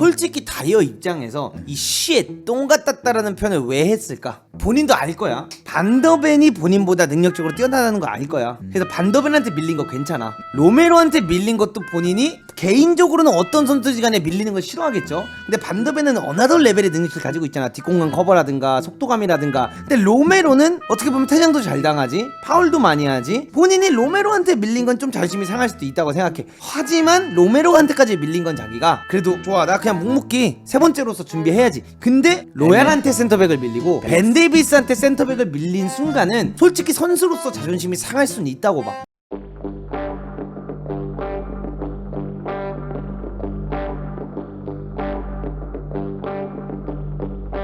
솔직히 다이어 입장에서 이 쉣 똥 같았다라는 표현을 왜 했을까? 본인도 알 거야. 반더벤이 본인보다 능력적으로 뛰어나다는 거 알 거야. 그래서 반더벤한테 밀린 거 괜찮아. 로메로한테 밀린 것도 본인이 개인적으로는 어떤 선수지 간에 밀리는 걸 싫어하겠죠. 근데 반더벤은 어나더 레벨의 능력을 가지고 있잖아. 뒷공간 커버라든가 속도감이라든가. 근데 로메로는 어떻게 보면 퇴장도 잘 당하지, 파울도 많이 하지. 본인이 로메로한테 밀린 건 좀 자존심이 상할 수도 있다고 생각해. 하지만 로메로한테까지 밀린 건 자기가 그래도 좋아, 나 그냥 묵묵히 세 번째로서 준비해야지. 근데 로얄한테 센터백을 밀리고 벤 데이비스한테 센터백을 밀린 순간은 솔직히 선수로서 자존심이 상할 수는 있다고 봐.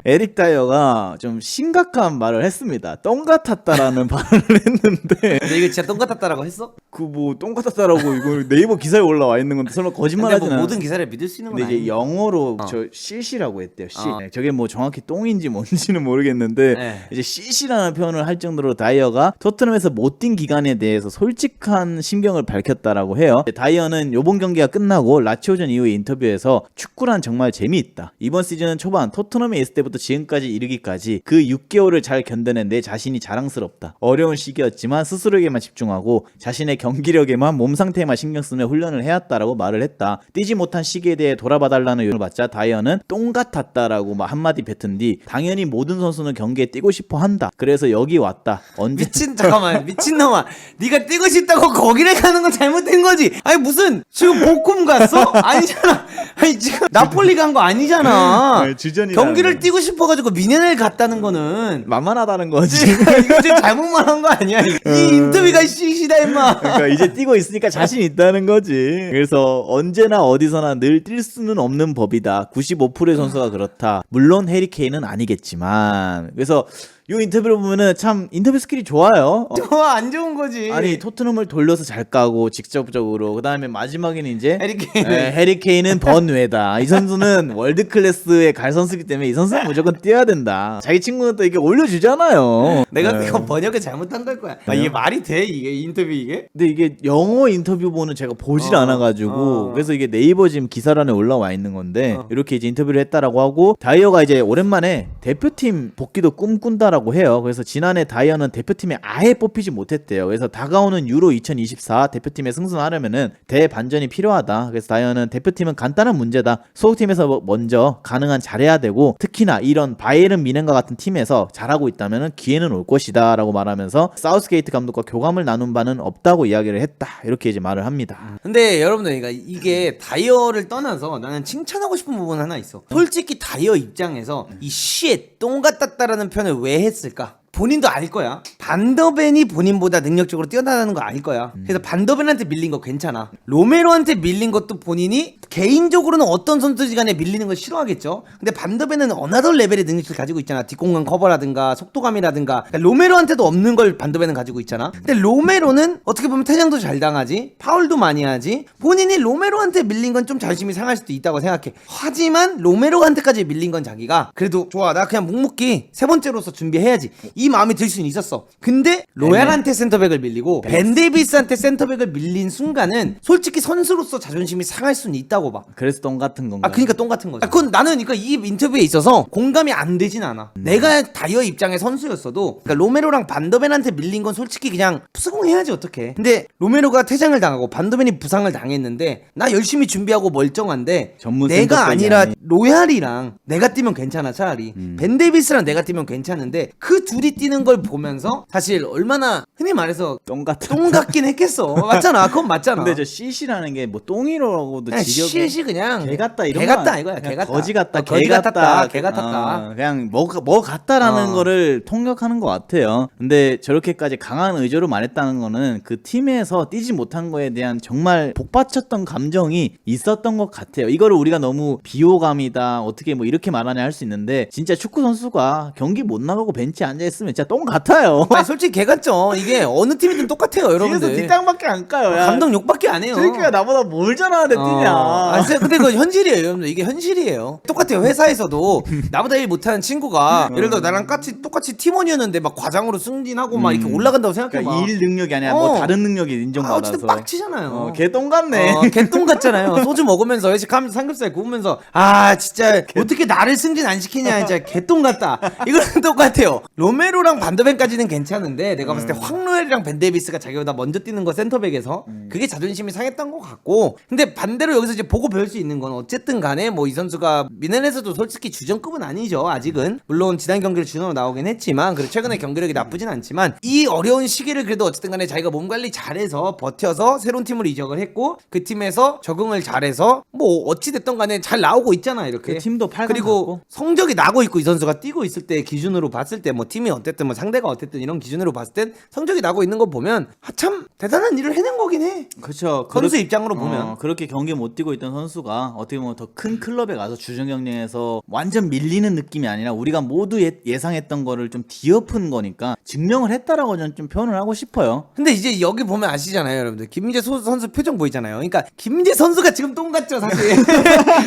에릭 다이어가 좀 심각한 말을 했습니다. 똥 같았다라는 발언을 했는데 근데 이거 진짜 똥 같았다라고 했어? 그 뭐 똥 같았다라고 이거 네이버 기사에 올라와 있는 건데 설마 거짓말 하진 뭐 않아. 모든 기사를 믿을 수 있는 건 근데 이제 아니야. 영어로 저 씨씨라고 했대요. 씨. 네, 저게 뭐 정확히 똥인지 뭔지는 모르겠는데 네. 이제 씨씨라는 표현을 할 정도로 다이어가 토트넘에서 못 뛴 기간에 대해서 솔직한 심경을 밝혔다라고 해요. 다이어는 요번 경기가 끝나고 라치오전 이후에 인터뷰에서 축구란 정말 재미있다. 이번 시즌 초반 토트넘에 있을 때부터 지금까지 이르기까지 그 6개월을 잘 견뎌낸 내 자신이 자랑스럽다. 어려운 시기였지만 스스로에게만 집중하고 자신의 경기력에만 몸 상태에만 신경 쓰며 훈련을 해왔다라고 말을 했다. 뛰지 못한 시기에 대해 돌아봐달라는 요청을 받자 다이어는 똥 같았다라고 막 한마디 뱉은 뒤 당연히 모든 선수는 경기에 뛰고 싶어 한다. 그래서 여기 왔다. 언제 잠깐만 미친놈아, 네가 뛰고 싶다고 거기를 가는 건 잘못된 거지. 아니 무슨 지금 복cum 갔어? 아니잖아. 아니 지금 나폴리 간 거 아니잖아. 주전이 경기를 뛰고 싶어가지고 미네를 갔다는 거는 만만하다는 거지. 이거 지금 잘못 말한 거 아니야? 이 인터뷰가 씨시다 임마. 그러니까 이제 뛰고 있으니까 자신 있다는 거지. 그래서 언제나 어디서나 늘 뛸 수는 없는 법이다. 95%의 선수가 그렇다. 물론 해리 케인은 아니겠지만. 그래서 이 인터뷰를 보면은 참 인터뷰 스킬이 좋아요. 좋아, 안 좋은 거지. 아니 토트넘을 돌려서 잘 까고 직접적으로 그 다음에 마지막에는 이제 해리 케인. 해리 케인은 번외다. 이 선수는 월드 클래스의 갈 선수이기 때문에 이 선수는 무조건 뛰어야 된다. 자기 친구는 또 이게 올려주잖아요. 내가 네. 이거 번역을 잘못한 걸 거야. 아, 이게 말이 돼? 이게 인터뷰 이게? 근데 이게 영어 인터뷰본은 제가 보질 않아가지고 그래서 이게 네이버 지금 기사란에 올라와 있는 건데 이렇게 이제 인터뷰를 했다라고 하고 다이어가 이제 오랜만에 대표팀 복귀도 꿈꾼다라고 해요. 그래서 지난해 다이어는 대표팀에 아예 뽑히지 못했대요. 그래서 다가오는 유로 2024 대표팀에 승선하려면은 대반전이 필요하다. 그래서 다이어는 대표팀은 간단한 문제다. 소속팀에서 먼저 가능한 잘해야 되고 특히나 이런 바이에른 미넨과 같은 팀에서 잘하고 있다면은 기회는 올 것이다 라고 말하면서 사우스게이트 감독과 교감을 나눈 바는 없다고 이야기를 했다. 이렇게 이제 말을 합니다. 근데 여러분들 그러니까 이게 다이어를 떠나서 나는 칭찬하고 싶은 부분 하나 있어. 솔직히 다이어 입장에서 이 쉣 똥 같았다라는 표현을 왜 했을까? 본인도 알 거야. 반더벤이 본인보다 능력적으로 뛰어나다는 거 알 거야. 그래서 반더벤한테 밀린 거 괜찮아. 로메로한테 밀린 것도 본인이 개인적으로는 어떤 선수지 간에 밀리는 걸 싫어하겠죠. 근데 반더벤은 어나더 레벨의 능력을 가지고 있잖아. 뒷공간 커버라든가 속도감이라든가. 그러니까 로메로한테도 없는 걸 반더벤은 가지고 있잖아. 근데 로메로는 어떻게 보면 퇴장도 잘 당하지, 파울도 많이 하지. 본인이 로메로한테 밀린 건 좀 자존심이 상할 수도 있다고 생각해. 하지만 로메로한테까지 밀린 건 자기가 그래도 좋아, 나 그냥 묵묵히 세 번째로서 준비해야지, 이 마음이 들 수는 있었어. 근데 로얄한테 센터백을 밀리고 벤 데이비스한테 센터백을 밀린 순간은 솔직히 선수로서 자존심이 상할 수는 있다고 봐. 그래서 똥 같은 건가? 아, 그러니까 똥 같은 거지. 그건 나는 그러니까 이 인터뷰에 있어서 공감이 안 되진 않아. 내가 다이어 입장의 선수였어도 그러니까 로메로랑 반더벤한테 밀린 건 솔직히 그냥 수긍해야지 어떡해. 근데 로메로가 퇴장을 당하고 반더벤이 부상을 당했는데 나 열심히 준비하고 멀쩡한데 전문 내가 센터백이 아니라 아닌. 로얄이랑 내가 뛰면 괜찮아. 차라리 벤 데이비스랑 내가 뛰면 괜찮은데 그 둘이 뛰는 걸 보면서 사실 얼마나 흔히 말해서 똥 같은. 똥 같긴 했겠어. 맞잖아. 그건 맞잖아. 근데 저 씨씨라는 게 뭐 똥이라고도 그냥 지겨. 씨씨 그냥 개 같다 이런 개 거 같다 아니- 이거야. 개 그냥 같다. 거지 같다. 거지 개 같았다. 개 같았다. 그냥 뭐 같다라는 어. 거를 통역하는 것 같아요. 근데 저렇게까지 강한 의조로 말했다는 거는 그 팀에서 뛰지 못한 거에 대한 정말 복받쳤던 감정이 있었던 것 같아요. 이거를 우리가 너무 비호감이다 어떻게 뭐 이렇게 말하냐 할 수 있는데 진짜 축구 선수가 경기 못 나가고 벤치에 앉아 있으면 했으면 진짜 똥 같아요. 아니, 솔직히 개 같죠. 이게 어느 팀이든 똑같아요, 뒤에서 여러분들. 뒷땅밖에 안 까요. 야. 감독 욕밖에 안 해요. 저희가 나보다 뭘 잘하는데 뛰냐. 아, 근데 그거 현실이에요, 여러분들. 이게 현실이에요. 똑같아요. 회사에서도 나보다 일 못하는 친구가 예를 들어 나랑 똑같이 팀원이었는데 막 과장으로 승진하고 막 이렇게 올라간다고 생각해. 그러니까 일 능력이 아니라 뭐 다른 능력이 인정받아서. 어쨌든 빡치잖아요. 개똥 같네. 개똥 같잖아요. 소주 먹으면서 외식하면서 삼겹살 구우면서 아 진짜 어떻게 나를 승진 안 시키냐 진짜 개똥 같다. 이거랑 똑같아요. 로메로랑 반더벤까지는 괜찮은데 내가 봤을 때 황로엘이랑 벤 데이비스가 자기보다 먼저 뛰는 거 센터백에서 그게 자존심이 상했던 것 같고 근데 반대로 여기서 이제 보고 배울 수 있는 건 어쨌든 간에 뭐 이 선수가 미넨에서도 솔직히 주전급은 아니죠 아직은. 물론 지난 경기를 주전으로 나오긴 했지만 그리고 최근에 경기력이 나쁘진 않지만 이 어려운 시기를 그래도 어쨌든 간에 자기가 몸 관리 잘해서 버텨서 새로운 팀으로 이적을 했고 그 팀에서 적응을 잘해서 뭐 어찌됐든 간에 잘 나오고 있잖아 이렇게. 그 팀도 8강 그리고 갔고. 성적이 나고 있고 이 선수가 뛰고 있을 때 기준으로 봤을 때 뭐 팀이 어쨌든 뭐 상대가 어쨌든 이런 기준으로 봤을 땐 성적이 나고 있는 거 보면 참 대단한 일을 해낸 거긴 해. 그렇죠. 선수 입장으로 보면. 그렇게 경기 못 뛰고 있던 선수가 어떻게 보면 더 큰 클럽에 가서 주전 경쟁에서 완전 밀리는 느낌이 아니라 우리가 모두 예상했던 거를 좀 뒤엎은 거니까 증명을 했다라고 저는 좀 표현을 하고 싶어요. 근데 이제 여기 보면 아시잖아요, 여러분들. 김민재 선수 표정 보이잖아요. 그러니까 김민재 선수가 지금 똥 같죠, 사실.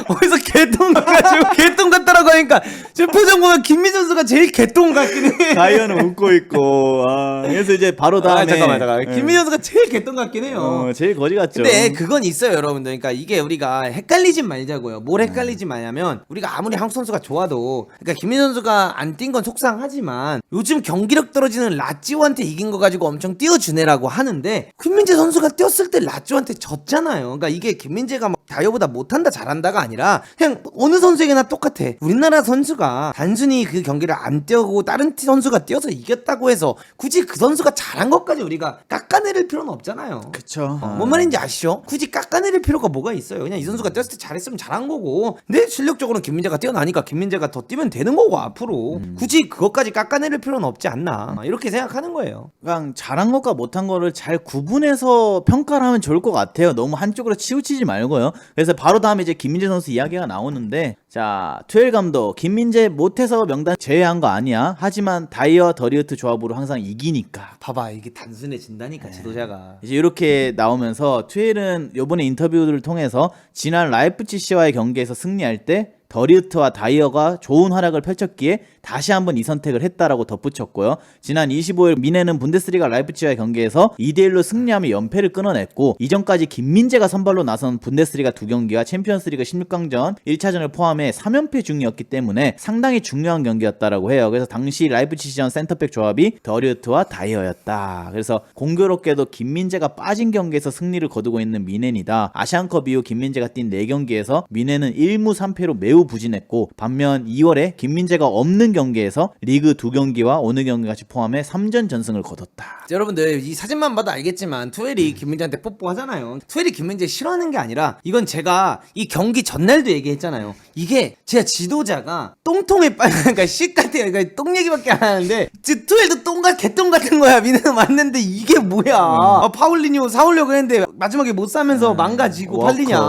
어디서 개똥 같가지고 개똥 같다라고 하니까 지금 표정 보면 김민재 선수가 제일 개똥 같긴 해. 다이어는 웃고 있고. 그래서 이제 바로 다음에 잠깐만. 김민재 선수가 제일 개똥 같긴 해요. 제일 거지 같죠. 근데 그건 있어요, 여러분들. 그러니까 이게 우리가 헷갈리지 말자고요. 뭘 헷갈리지 마냐면 우리가 아무리 한국 선수가 좋아도 그러니까 김민재 선수가 안 뛴 건 속상하지만 요즘 경기력 떨어지는 라찌오한테 이긴 거 가지고 엄청 띄워주네라고 하는데 김민재 선수가 뛰었을 때 라찌오한테 졌잖아요. 그러니까 이게 김민재가 막 다이어보다 못한다 잘한다가 아니라 그냥 어느 선수에게나 똑같아. 우리나라 선수가 단순히 그 경기를 안 뛰고 다른 선수가 뛰어서 이겼다고 해서 굳이 그 선수가 잘한 것까지 우리가 깎아내릴 필요는 없잖아요. 그쵸. 뭔 말인지 아시죠? 굳이 깎아내릴 필요가 뭐가 있어요. 그냥 이 선수가 뛰었을 때 잘했으면 잘한 거고 근데 실력적으로는 김민재가 뛰어나니까 김민재가 더 뛰면 되는 거고 앞으로 굳이 그것까지 깎아내릴 필요는 없지 않나 이렇게 생각하는 거예요. 그냥 잘한 것과 못한 거를 잘 구분해서 평가를 하면 좋을 것 같아요. 너무 한쪽으로 치우치지 말고요. 그래서 바로 다음에 이제 김민재 선수 이야기가 나오는데 자, 투엘 감독 김민재 못해서 명단 제외한 거 아니야. 하지만 다이어 더리우트 조합으로 항상 이기니까. 봐봐 이게 단순해진다니까 지도자가. 이제 이렇게 나오면서 투엘은 요번에 인터뷰를 통해서 지난 라이프치히와의 경기에서 승리할 때 더리우트와 다이어가 좋은 활약을 펼쳤기에 다시 한번 이 선택을 했다라고 덧붙였고요. 지난 25일 미네는 분데스리가 라이프치히와의 경기에서 2대1로 승리하며 연패를 끊어냈고 이전까지 김민재가 선발로 나선 분데스리가 2경기와 챔피언스리그 16강전 1차전을 포함해 3연패 중이었기 때문에 상당히 중요한 경기였다라고 해요. 그래서 당시 라이프치히전 센터백 조합이 더리우트와 다이어였다. 그래서 공교롭게도 김민재가 빠진 경기에서 승리를 거두고 있는 미넨이다. 아시안컵 이후 김민재가 뛴 4경기에서 미넨은 1무 3패로 매우 부진했고 반면 2월에 김민재가 없는 경기에서 리그 2경기와 오늘 경기 같이 포함해 3전 전승을 거뒀다. 여러분들 이 사진만 봐도 알겠지만 투엘이 김민재한테 뽀뽀하잖아요. 투엘이 김민재 싫어하는 게 아니라 이건 제가 이 경기 전날도 얘기했잖아요. 이게 제가 지도자가 똥통에 빠져 그러니까 씨 같아요. 그러니까 똥 얘기밖에 안 하는데 투엘도 개똥 같은 거야. 민혜는 맞는데 이게 뭐야. 파울리뉴 사오려고 했는데 마지막에 못 사면서 망가지고 워커. 팔리냐.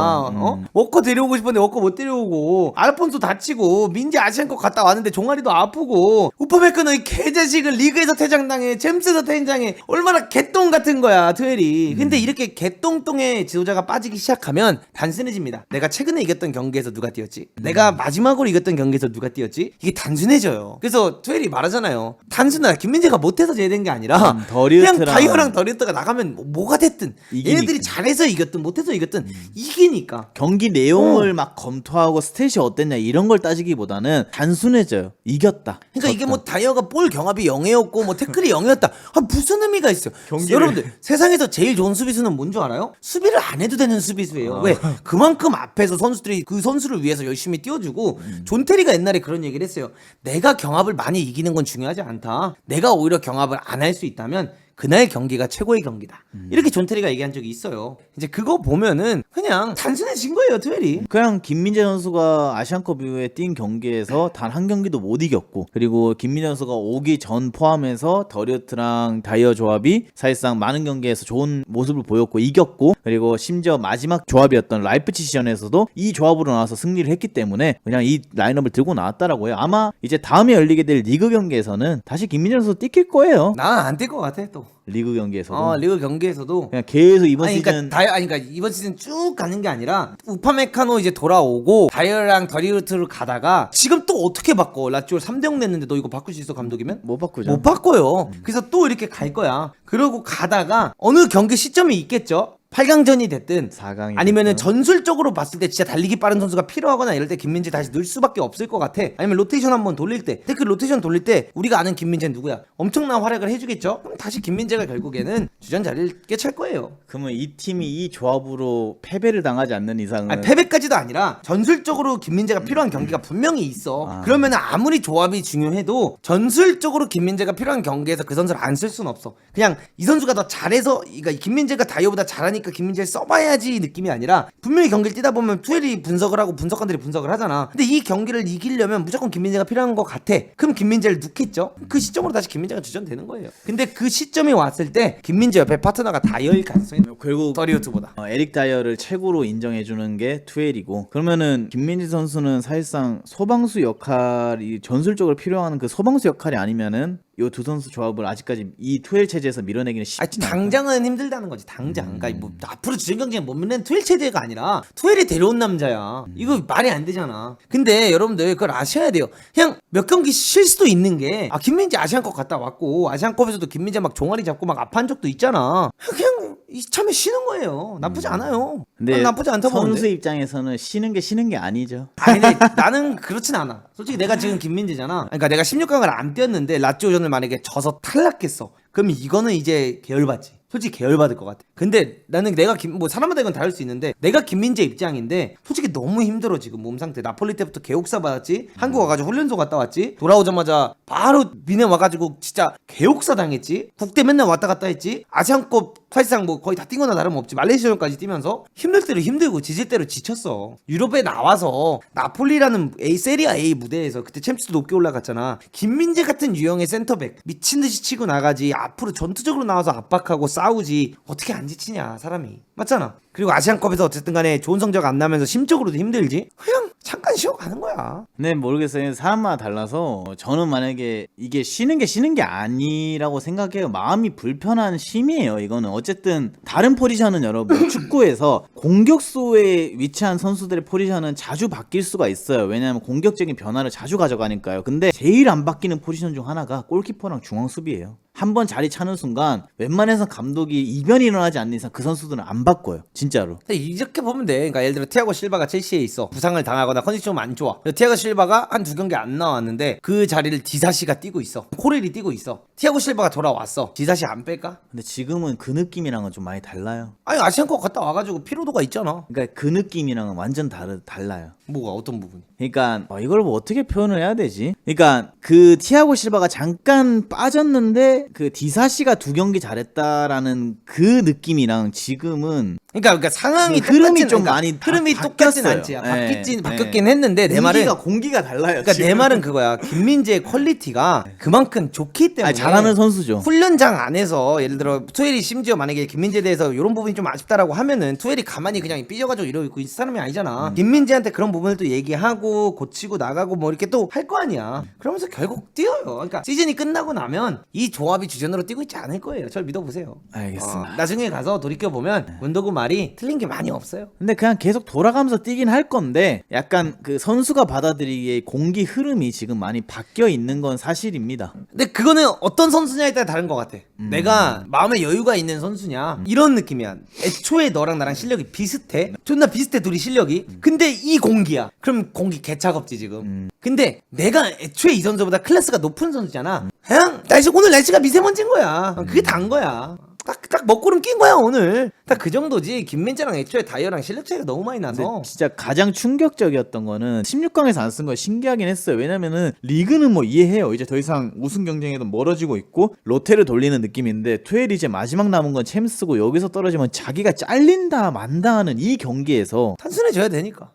워커 데려오고 싶었는데 워커 못 데려오고 알폰소 다치고 민재 아시안컵 갔다 왔는데 종아리도 아프고 우퍼메커는 개자식을 리그에서 퇴장당해 챔스에서 퇴장당해 얼마나 개똥 같은 거야 투엘이. 근데 이렇게 개똥똥에 지도자가 빠지기 시작하면 단순해집니다. 내가 최근에 이겼던 경기에서 누가 뛰었지? 내가 마지막으로 이겼던 경기에서 누가 뛰었지? 이게 단순해져요. 그래서 투엘이 말하잖아요. 단순하다. 김민재가 못해서 제외된 게 아니라 그냥 다이어랑 더리우트가 나가면 뭐가 됐든 이기니까. 얘네들이 잘해서 이겼든 못해서 이겼든 이기니까. 경기 내용을 막 검토하고 스탯이 어땠냐 이런 걸 따지기보다는 단순해져요. 이겼다. 그러니까 이게 뭐 다이어가 볼 경합이 0이었고 뭐 태클이 0이었다. 무슨 의미가 있어요? 여러분들 세상에서 제일 좋은 수비수는 뭔 줄 알아요? 수비를 안 해도 되는 수비수예요. 왜? 그만큼 앞에서 선수들이 그 선수를 위해서 열심히 뛰어주고 존 테리가 옛날에 그런 얘기를 했어요. 내가 경합을 많이 이기는 건 중요하지 않다. 내가 오히려 경합을 안 할 수 있다면 그날 경기가 최고의 경기다. 이렇게 존 테리가 얘기한 적이 있어요. 이제 그거 보면은 그냥 단순해진 거예요, 트웰이. 그냥 김민재 선수가 아시안컵 이후에 뛴 경기에서 단 한 경기도 못 이겼고, 그리고 김민재 선수가 오기 전 포함해서 더리우트랑 다이어 조합이 사실상 많은 경기에서 좋은 모습을 보였고 이겼고, 그리고 심지어 마지막 조합이었던 라이프치히전에서도 이 조합으로 나와서 승리를 했기 때문에 그냥 이 라인업을 들고 나왔다라고 해요. 아마 이제 다음에 열리게 될 리그 경기에서는 다시 김민재 선수 뛰길 거예요. 난 안 뛸 것 같아 또. 리그 경기에서도 리그 경기에서도 그냥 계속 이번 아니, 시즌 그러니까 이번 시즌 쭉 가는 게 아니라 우파메카노 이제 돌아오고 다이어랑 더리우트로 가다가 지금 또 어떻게 바꿔? 라치오 3대0 냈는데 너 이거 바꿀 수 있어, 감독이면? 못 바꾸죠. 못 바꿔요. 그래서 또 이렇게 갈 거야. 그러고 가다가 어느 경기 시점이 있겠죠. 8강전이 됐든 4강이 아니면은 됐든. 전술적으로 봤을 때 진짜 달리기 빠른 선수가 필요하거나 이럴 때 김민재 다시 넣을 수밖에 없을 것 같아. 아니면 로테이션 한번 돌릴 때. 근데 그 로테이션 돌릴 때 우리가 아는 김민재는 누구야? 엄청난 활약을 해주겠죠? 그럼 다시 김민재가 결국에는 주전 자리를 꿰찰 거예요. 그러면 이 팀이 이 조합으로 패배를 당하지 않는 이상은 아니, 패배까지도 아니라 전술적으로 김민재가 필요한 경기가 분명히 있어. 그러면 아무리 조합이 중요해도 전술적으로 김민재가 필요한 경기에서 그 선수를 안 쓸 수는 없어. 그냥 이 선수가 더 잘해서, 그러니까 김민재가 다이어보다 잘하니까 김민재를 써봐야지 느낌이 아니라 분명히 경기를 뛰다 보면 투엘이 분석을 하고 분석관들이 분석을 하잖아. 근데 이 경기를 이기려면 무조건 김민재가 필요한 것 같아. 그럼 김민재를 넣겠죠. 그 시점으로 다시 김민재가 주전되는 거예요. 근데 그 시점이 왔을 때 김민재 옆에 파트너가 다이어일 가능성이 결국 더리우트보다. 에릭 다이어를 최고로 인정해주는 게 투엘이고, 그러면은 김민재 선수는 사실상 소방수 역할이 전술적으로 필요한 그 소방수 역할이 아니면은 요 두 선수 조합을 아직까지 이 투엘 체제에서 밀어내기는 쉽지 않다. 당장은 힘들다는 거지. 당장. 그러니까 뭐 앞으로 주전 경쟁에 못 밀는 투엘 체제가 아니라 투엘이 데려온 남자야. 이거 말이 안 되잖아. 근데 여러분들 그걸 아셔야 돼요. 그냥 몇 경기 쉴 수도 있는 게, 김민재 아시안컵 갔다 왔고 아시안컵에서도 김민재 막 종아리 잡고 막 아파한 적도 있잖아. 그냥 이참에 쉬는 거예요. 나쁘지 않아요. 근데 나쁘지 않다고 보는데. 선수 입장에서는 쉬는 게 아니죠. 아니 근데 나는 그렇진 않아. 솔직히 내가 지금 김민재잖아. 그러니까 내가 16강을 안 뛰었는데 라찌오전을 만약에 져서 탈락했어. 그럼 이거는 이제 계열받지. 솔직히 계열받을 것 같아. 근데 나는 내가 뭐 사람마다 이건 다를 수 있는데 내가 김민재 입장인데 솔직히 너무 힘들어 지금 몸 상태. 나폴리 때부터 개옥사 받았지. 한국 와가지고 훈련소 갔다 왔지. 돌아오자마자 바로 미네 와가지고 진짜 개옥사 당했지. 국대 맨날 왔다 갔다 했지. 아시안컵 사실상 뭐 거의 다 뛴 거나 다름없지. 말레이시아전까지 뛰면서 힘들 대로 힘들고 지칠 대로 지쳤어. 유럽에 나와서 나폴리라는 세리아 A 무대에서 그때 챔피언스 높게 올라갔잖아. 김민재 같은 유형의 센터백 미친듯이 치고 나가지. 앞으로 전투적으로 나와서 압박하고 싸우지. 어떻게 안 지치냐 사람이. 맞잖아. 그리고 아시안컵에서 어쨌든 간에 좋은 성적 안 나면서 심적으로도 힘들지. 그냥 잠깐 쉬어가는 거야. 네, 모르겠어요. 사람마다 달라서 저는 만약에 이게 쉬는 게 아니라고 생각해요. 마음이 불편한 쉼이에요. 이거는 어쨌든 다른 포지션은 여러분 축구에서 공격수에 위치한 선수들의 포지션은 자주 바뀔 수가 있어요. 왜냐하면 공격적인 변화를 자주 가져가니까요. 근데 제일 안 바뀌는 포지션 중 하나가 골키퍼랑 중앙 수비예요. 한번 자리 차는 순간 웬만해서 감독이 이변이 일어나지 않는 이상 그 선수들은 안 바꿔요. 진짜로. 근데 이렇게 보면 돼. 그러니까 예를 들어 티아고 실바가 첼시에 있어. 부상을 당하거나 컨디션 좀 안 좋아. 티아고 실바가 한 2경기 안 나왔는데 그 자리를 디사시가 뛰고 있어. 코렐이 뛰고 있어. 티아고 실바가 돌아왔어. 디사시 안 뺄까? 근데 지금은 그 느낌이랑은 좀 많이 달라요. 아니 아시안컵 갔다 와가지고 피로도가 있잖아. 그러니까 그 느낌이랑은 완전 달라요. 뭐가 어떤 부분이? 그러니까 이걸 뭐 어떻게 표현을 해야 되지? 그러니까 그 티아고 실바가 잠깐 빠졌는데 그 디사시가 2경기 잘했다라는 그 느낌이랑 지금은 그러니까 상황이 그 흐름이 똑같진, 좀 그러니까 많이 흐름이 똑같진 바뀌었어요. 않지. 네. 바뀌었긴 했는데 내 말은 공기가 달라요. 그러니까 내 말은 그거야. 김민재의 퀄리티가 그만큼 좋기 때문에 잘하는 선수죠. 훈련장 안에서 예를 들어 투엘이 심지어 만약에 김민재에 대해서 이런 부분이 좀 아쉽다라고 하면은 투엘이 가만히 그냥 삐져가지고 이러고 있을 사람이 아니잖아. 김민재한테 그런 부분을 또 얘기하고 고치고 나가고 뭐 이렇게 또 할 거 아니야. 그러면서 결국 뛰어요. 그러니까 시즌이 끝나고 나면 이 조합이 주전으로 뛰고 있지 않을 거예요. 저를 믿어보세요. 알겠습니다. 나중에 가서 돌이켜 보면 문도구 말이 틀린 게 많이 없어요. 근데 그냥 계속 돌아가면서 뛰긴 할 건데 약간 그 선수가 받아들이기에 공기 흐름이 지금 많이 바뀌어 있는 건 사실입니다. 근데 그거는 어떤 선수냐에 따라 다른 것 같아. 내가 마음에 여유가 있는 선수냐 이런 느낌이야. 애초에 너랑 나랑 실력이 비슷해. 존나 비슷해 둘이 실력이. 근데 이 공기야. 그럼 공기 개차갑지 지금. 근데 내가 애초에 이 선수보다 클래스가 높은 선수잖아. 그냥 오늘 날씨가 미세먼지인 거야. 그게 다인 거야. 딱 먹구름 낀 거야 오늘. 딱 그 정도지. 김민재랑 애초에 다이어랑 실력 차이가 너무 많이 나서. 근데 진짜 가장 충격적이었던 거는 16강에서 안 쓴 거 신기하긴 했어요. 왜냐면은 리그는 뭐 이해해요. 이제 더 이상 우승 경쟁에도 멀어지고 있고 로테를 돌리는 느낌인데 투엘이 이제 마지막 남은 건 챔스고 여기서 떨어지면 자기가 잘린다 만다 하는 이 경기에서 단순해져야 되니까.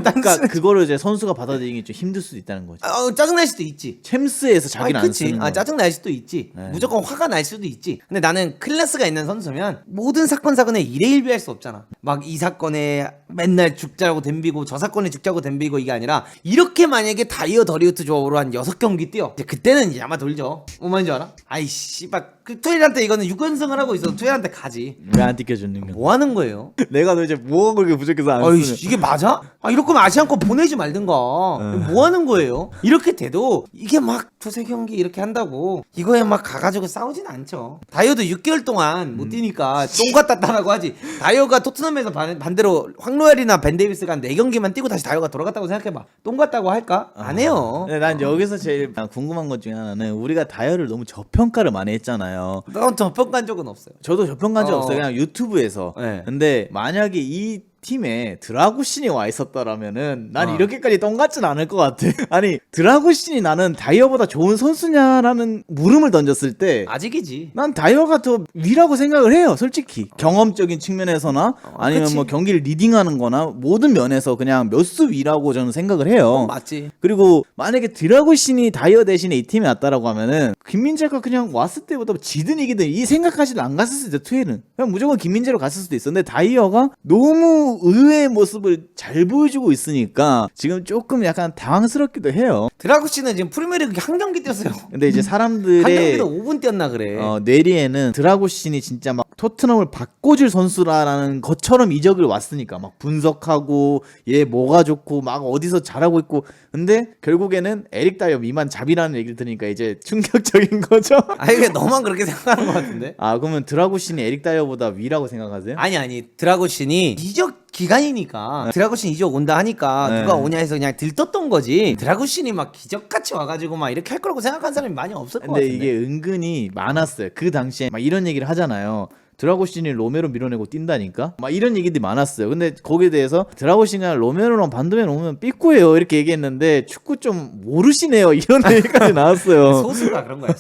그러니까 그거를 이제 선수가 받아들이기 좀 힘들 수도 있다는 거죠. 짜증날 수도 있지. 챔스에서 자기는 안 그치. 쓰는 거. 짜증날 수도 있지. 네. 무조건 화가 날 수도 있지. 근데 나는 클래스가 있는 선수면 모든 사건 사고에 일희일비할 수 없잖아. 막 이 사건에 맨날 죽자고 덤비고 저 사건에 죽자고 덤비고 이게 아니라 이렇게 만약에 다이어 더리우트 조합으로 한 6경기 뛰어. 이제 그때는 이제 아마 돌죠. 뭐 말인지 알아? 아이 씨발 그 투엘한테 이거는 6연승을 하고 있어. 투엘한테 가지. 왜 안 띠켜주는 거? 뭐 하는 거예요? 내가 도대체 뭐가 그렇게 부족해서 안 아이 쓰는? 이게 맞아? 이럴 거면 아시안컵 보내지 말든가. 뭐 하는 거예요? 이렇게 돼도 이게 막 두세 경기 이렇게 한다고 이거에 막 가가지고 싸우진 않죠. 다이어도 6개월 동안 못 뛰니까 똥과 땄다라고 하지. 다이어가 토트넘에서 반대로 황로엘이나 벤 데이비스가 한 4경기만 뛰고 다시 다이어가 돌아갔다고 생각해봐. 똥 같다고 할까? 안 해요. 네, 난 여기서 제일 궁금한 것 중에 하나는 우리가 다이어를 너무 저평가를 많이 했잖아요. 넌 저평가한 적은 없어요. 저도 저평가한 적 없어요. 그냥 유튜브에서. 네. 근데 만약에 이 팀에 드라구신이 와 있었더라면은 난 어. 이렇게까지 똥 같진 않을 것 같아. 아니 드라구신이 나는 다이어보다 좋은 선수냐라는 물음을 던졌을 때 아직이지. 난 다이어가 더 위라고 생각을 해요. 솔직히 경험적인 측면에서나 아니면 그치. 뭐 경기를 리딩하는 거나 모든 면에서 그냥 몇 수 위라고 저는 생각을 해요. 맞지. 그리고 만약에 드라구신이 다이어 대신에 이 팀에 왔다라고 하면은 김민재가 그냥 왔을 때보다 지든 이기든 이 생각까지도 안 갔을 수도 있어. 투에는 그냥 무조건 김민재로 갔을 수도 있어. 근데 다이어가 너무 의외의 모습을 잘 보여주고 있으니까 지금 조금 약간 당황스럽기도 해요. 드라구 씨는 지금 프리미어리그 한 경기 뛰었어요. 근데 이제 한 사람들의 경기도 5분 뛰었나 그래. 뇌리에는 드라구신이 진짜 막 토트넘을 바꿔줄 선수라는 것처럼 이적을 왔으니까 막 분석하고 얘 뭐가 좋고 막 어디서 잘하고 있고 근데 결국에는 에릭 다이어 미만 잡이라는 얘기를 들으니까 이제 충격적인 거죠. 아니 왜 너만 그렇게 생각하는 것 같은데? 아 그러면 드라구신이 에릭 다이어보다 위라고 생각하세요? 아니 드라고신이 이적 기간이니까 드라고신 이적 온다 하니까 네. 누가 오냐 해서 그냥 들떴던 거지. 드라고신이 막 기적같이 와가지고 막 이렇게 할 거라고 생각한 사람이 많이 없을 것 근데 같은데. 이게 은근히 많았어요. 그 당시에 막 이런 얘기를 하잖아요. 드라고신이 로메로 밀어내고 뛴다니까? 막 이런 얘기들이 많았어요. 근데 거기에 대해서 드라고신이나 로메로랑 반도면 오면 삐꾸예요 이렇게 얘기했는데 축구 좀 모르시네요 이런 얘기까지 나왔어요. 소수가 그런 거야.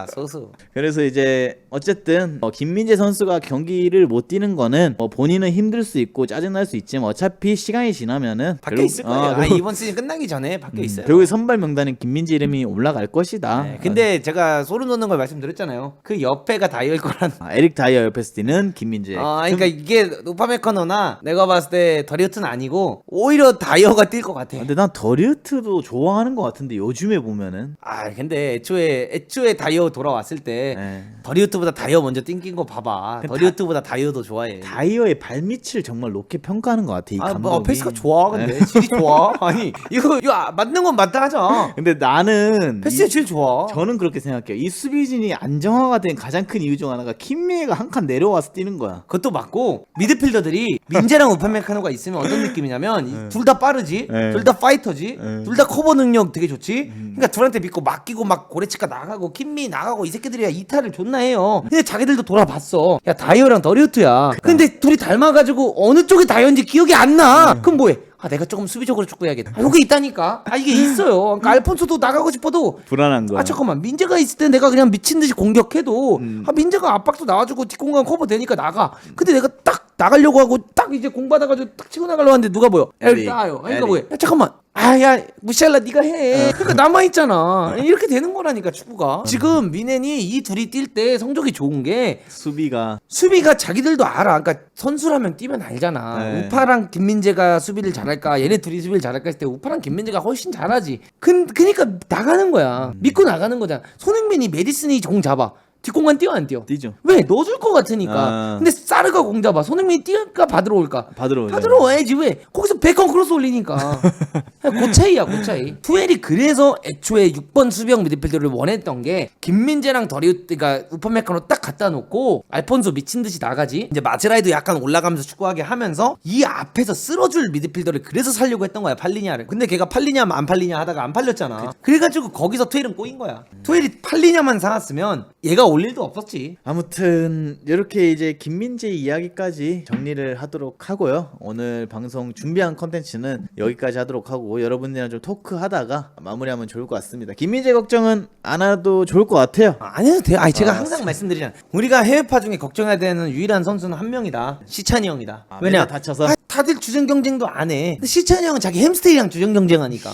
소수. 그래서 이제 어쨌든 김민재 선수가 경기를 못 뛰는 거는 본인은 힘들 수 있고 짜증날 수 있지만 어차피 시간이 지나면은 밖에 있을 거예요. 이번 시즌 끝나기 전에 밖에 있어요. 결국에 선발 명단에 김민재 이름이 올라갈 것이다. 네, 근데 제가 소름 돋는 걸 말씀드렸잖아요. 그 옆에가 다이어일 거라는. 에릭 다이어 옆에 스티는 김민재. 그러니까 이게 우파메카노나 내가 봤을 때 더리우트는 아니고 오히려 다이어가 뛸 것 같아. 근데 난 더리우트도 좋아하는 것 같은데 요즘에 보면은 근데 애초에 다이어 돌아왔을 때 네. 더리우트보다 다이어 먼저 띵긴 거 봐봐. 더리우트보다 다이어도 좋아해. 다이어의 발밑을 정말 높게 평가하는 것 같아 이 감독이. 페이스가 좋아. 근데 질이 좋아. 아니 이거 맞는 건 맞다 하자. 근데 나는 패스의 질 좋아. 저는 그렇게 생각해요. 이 수비진이 안정화가 된 가장 큰 이유 중 하나가 킴미에가 한 칸 내려와서 뛰는 거야. 그것도 맞고 미드필더들이 민재랑 우파메카노가 있으면 어떤 느낌이냐면 둘 다 빠르지, 네. 둘 다 파이터지, 네. 둘 다 커버 능력 되게 좋지. 그러니까 둘한테 믿고 맡기고 막 고레치카 나가고 킴미 나가고 이 새끼들이야 이탈을 존나 해요. 근데 자기들도 돌아봤어. 야 다이어랑 더리우트야. 근데 둘이 닮아가지고 어느 쪽이 다이어인지 기억이 안 나. 그럼 뭐해? 내가 조금 수비적으로 축구해야겠다. 여기 있다니까. 이게 있어요. 그러니까 알폰소도 나가고 싶어도 불안한 거야. 잠깐만 민재가 있을 때 내가 그냥 미친 듯이 공격해도 민재가 압박도 나와주고 뒷공간 커버 되니까 나가. 근데 내가 딱 나가려고 하고 딱 이제 공 받아가지고 딱 치고 나가려고 하는데 누가 보여? 에릭. 따요. 그러니까 에릭. 뭐해? 야 잠깐만. 야 무시할라 네가 해. 그러니까 남아있잖아. 이렇게 되는 거라니까 축구가. 지금 미넨이 이 둘이 뛸 때 성적이 좋은 게 수비가 자기들도 알아. 그러니까 선수라면 뛰면 알잖아. 네. 우파랑 김민재가 수비를 잘할까, 얘네 둘이 수비를 잘할까 했을 때 우파랑 김민재가 훨씬 잘하지. 그니까 나가는 거야. 믿고 나가는 거잖아. 손흥민이 메디슨이 공 잡아. 뒷공간 뛰어 안 뛰어? 뛰죠. 왜? 넣어줄 것 같으니까. 근데 사르가 공 잡아. 손흥민이 뛰을까 받으러 올까? 받으러 오죠. 받으러 와야지. 왜? 거기서 베컨 크로스 올리니까. 그 차이야, 그 차이. 투엘이 그래서 애초에 6번 수비형 미드필더를 원했던 게 김민재랑 더리우트가 우퍼메카노 딱 갖다 놓고 알폰소 미친 듯이 나가지. 이제 마즈라이도 약간 올라가면서 축구하게 하면서 이 앞에서 쓸어줄 미드필더를 그래서 살려고 했던 거야, 팔리냐를. 근데 걔가 팔리냐 안 팔리냐 하다가 안 팔렸잖아. 그래가지고 거기서 투엘은 꼬인 거야. 투엘이 칼리냐만 살았으면 얘가 올 일도 없었지. 아무튼 이렇게 이제 김민재 이야기까지 정리를 하도록 하고요. 오늘 방송 준비한 컨텐츠는 여기까지 하도록 하고 여러분들이랑 좀 토크하다가 마무리하면 좋을 것 같습니다. 김민재 걱정은 안 해도 좋을 것 같아요. 안 해도 돼요. 아니 제가 항상 말씀드리잖아요. 우리가 해외파 중에 걱정해야 되는 유일한 선수는 한 명이다. 시찬이 형이다. 왜냐? 다쳐서 다들 주전 경쟁도 안 해. 근데 시찬이 형은 자기 햄스트링이랑 주전 경쟁하니까.